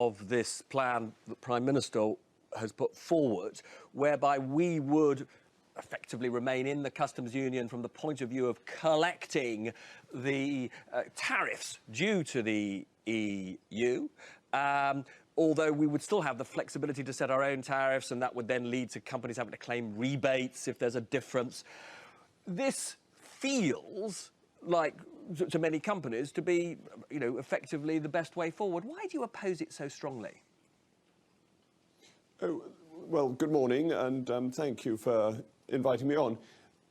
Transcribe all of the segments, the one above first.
of this plan that Prime Minister has put forward, whereby we would effectively remain in the customs union from the point of view of collecting the tariffs due to the EU. Although we would still have the flexibility to set our own tariffs, and that would then lead to companies having to claim rebates if there's a difference. This feels like, to many companies, to be, effectively the best way forward. Why do you oppose it so strongly? Oh, well, good morning, and thank you for inviting me on.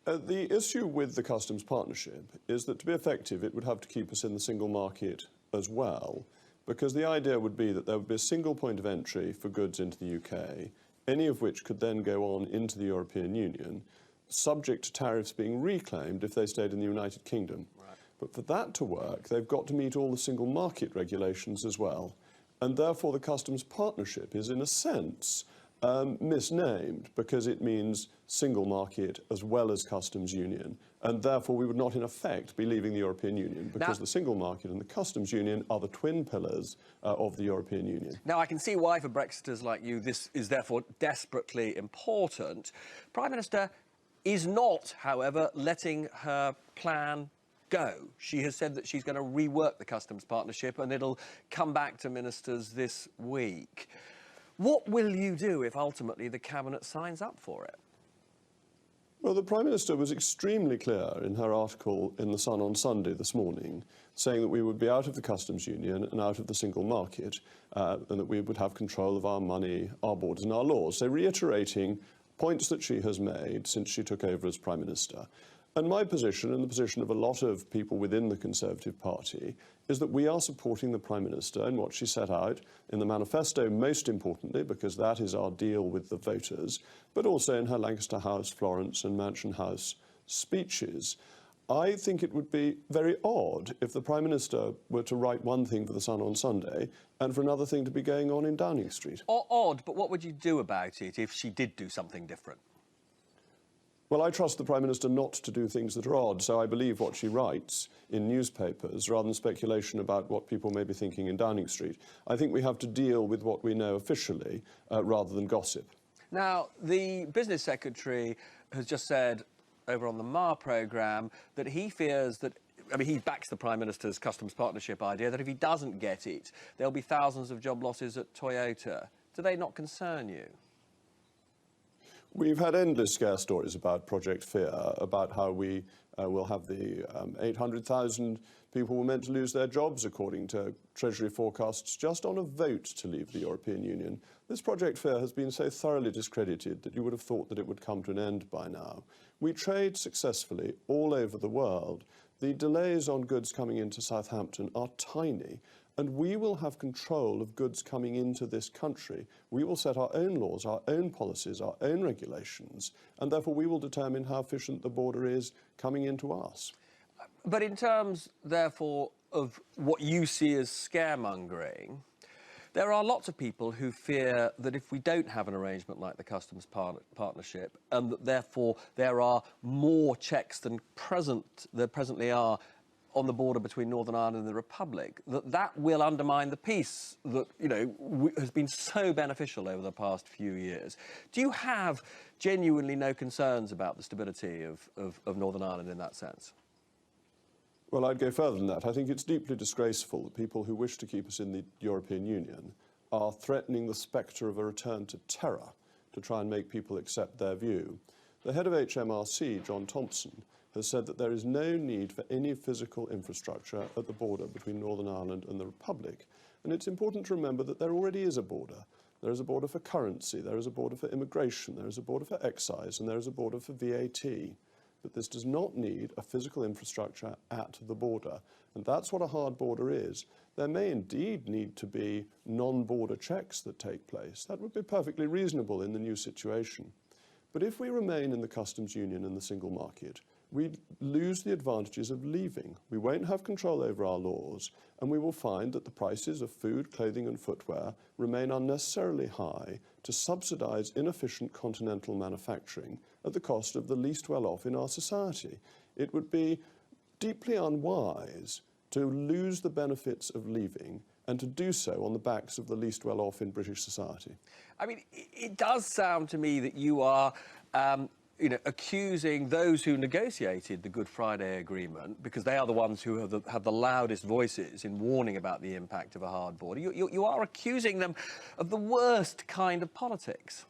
The issue with the customs partnership is that to be effective, it would have to keep us in the single market as well, because the idea would be that there would be a single point of entry for goods into the UK, any of which could then go on into the European Union, subject to tariffs being reclaimed if they stayed in the United Kingdom. Right. But for that to work, they've got to meet all the single market regulations as well. And therefore, the customs partnership is, in a sense, misnamed, because it means single market as well as customs union. And therefore, we would not, in effect, be leaving the European Union, because the single market and the customs union are the twin pillars of the European Union. Now, I can see why, for Brexiters like you, this is therefore desperately important. Prime Minister is not, however, letting her plan go. She has said that she's going to rework the customs partnership, and it'll come back to ministers this week. What will you do if ultimately the Cabinet signs up for it? Well, the Prime Minister was extremely clear in her article in The Sun on Sunday this morning, saying that we would be out of the customs union and out of the single market, and that we would have control of our money, our borders and our laws. So reiterating points that she has made since she took over as Prime Minister. And my position, and the position of a lot of people within the Conservative Party, is that we are supporting the Prime Minister in what she set out in the manifesto, most importantly, because that is our deal with the voters, but also in her Lancaster House, Florence and Mansion House speeches. I think it would be very odd if the Prime Minister were to write one thing for The Sun on Sunday and for another thing to be going on in Downing Street. Odd, but what would you do about it if she did do something different? Well, I trust the Prime Minister not to do things that are odd, so I believe what she writes in newspapers rather than speculation about what people may be thinking in Downing Street. I think we have to deal with what we know officially rather than gossip. Now, the Business Secretary has just said over on the MAR programme that he fears that, he backs the Prime Minister's customs partnership idea, that if he doesn't get it, there'll be thousands of job losses at Toyota. Do they not concern you? We've had endless scare stories about Project Fear, about how we will have the 800,000 people who were meant to lose their jobs, according to Treasury forecasts, just on a vote to leave the European Union. This Project Fear has been so thoroughly discredited that you would have thought that it would come to an end by now. We trade successfully all over the world. The delays on goods coming into Southampton are tiny, and we will have control of goods coming into this country. We will set our own laws, our own policies, our own regulations, and therefore we will determine how efficient the border is coming into us. But in terms, therefore, of what you see as scaremongering, there are lots of people who fear that if we don't have an arrangement like the customs partnership, and that therefore there are more checks than there presently are on the border between Northern Ireland and the Republic, that will undermine the peace that, has been so beneficial over the past few years. Do you have genuinely no concerns about the stability of Northern Ireland in that sense? Well, I'd go further than that. I think it's deeply disgraceful that people who wish to keep us in the European Union are threatening the spectre of a return to terror to try and make people accept their view. The head of HMRC, John Thompson, has said that there is no need for any physical infrastructure at the border between Northern Ireland and the Republic. And it's important to remember that there already is a border. There is a border for currency, there is a border for immigration, there is a border for excise, and there is a border for VAT. But this does not need a physical infrastructure at the border. And that's what a hard border is. There may indeed need to be non-border checks that take place. That would be perfectly reasonable in the new situation. But if we remain in the customs union and the single market, we lose the advantages of leaving. We won't have control over our laws, and we will find that the prices of food, clothing and footwear remain unnecessarily high to subsidise inefficient continental manufacturing at the cost of the least well-off in our society. It would be deeply unwise to lose the benefits of leaving and to do so on the backs of the least well-off in British society. I mean, it does sound to me that you are, accusing those who negotiated the Good Friday Agreement, because they are the ones who have the loudest voices in warning about the impact of a hard border. You are accusing them of the worst kind of politics.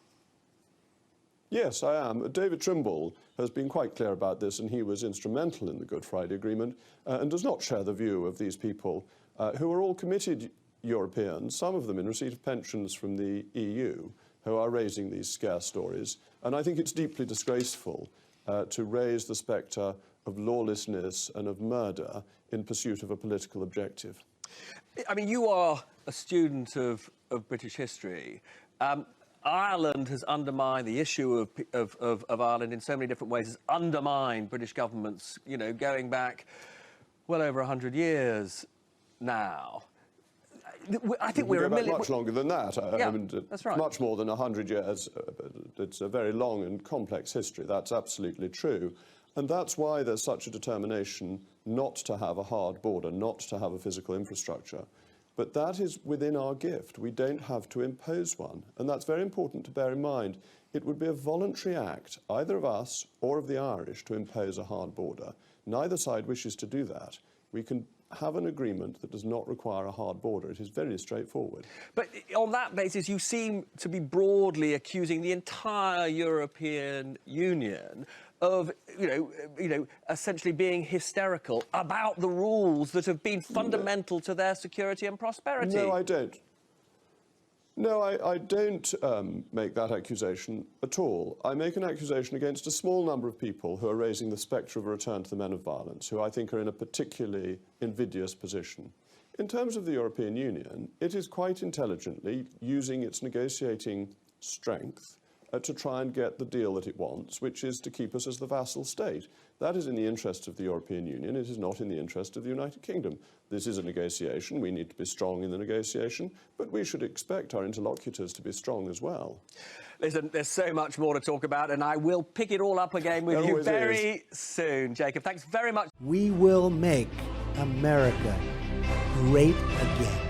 Yes, I am. David Trimble has been quite clear about this, and he was instrumental in the Good Friday Agreement and does not share the view of these people who are all committed Europeans, some of them in receipt of pensions from the EU, who are raising these scare stories. And I think it's deeply disgraceful to raise the spectre of lawlessness and of murder in pursuit of a political objective. I mean, you are a student of British history. Ireland has undermined the issue of Ireland in so many different ways, has undermined British governments, going back well over 100 years now. I think we're much longer than that. Yeah, I mean, that's right. Much more than 100 years. It's a very long and complex history. That's absolutely true. And that's why there's such a determination not to have a hard border, not to have a physical infrastructure. But that is within our gift. We don't have to impose one. And that's very important to bear in mind. It would be a voluntary act, either of us or of the Irish, to impose a hard border. Neither side wishes to do that. We can have an agreement that does not require a hard border. It is very straightforward. But on that basis, you seem to be broadly accusing the entire European Union of, essentially being hysterical about the rules that have been fundamental to their security and prosperity. No, I don't. No, I don't make that accusation at all. I make an accusation against a small number of people who are raising the spectre of a return to the men of violence, who I think are in a particularly invidious position. In terms of the European Union, it is quite intelligently using its negotiating strength to try and get the deal that it wants, which is to keep us as the vassal state. That is in the interest of the European Union. It is not in the interest of the United Kingdom. This is a negotiation. We need to be strong in the negotiation, but we should expect our interlocutors to be strong as well. Listen, there's so much more to talk about, and I will pick it all up again with you very soon. Jacob, thanks very much. We will make America great again.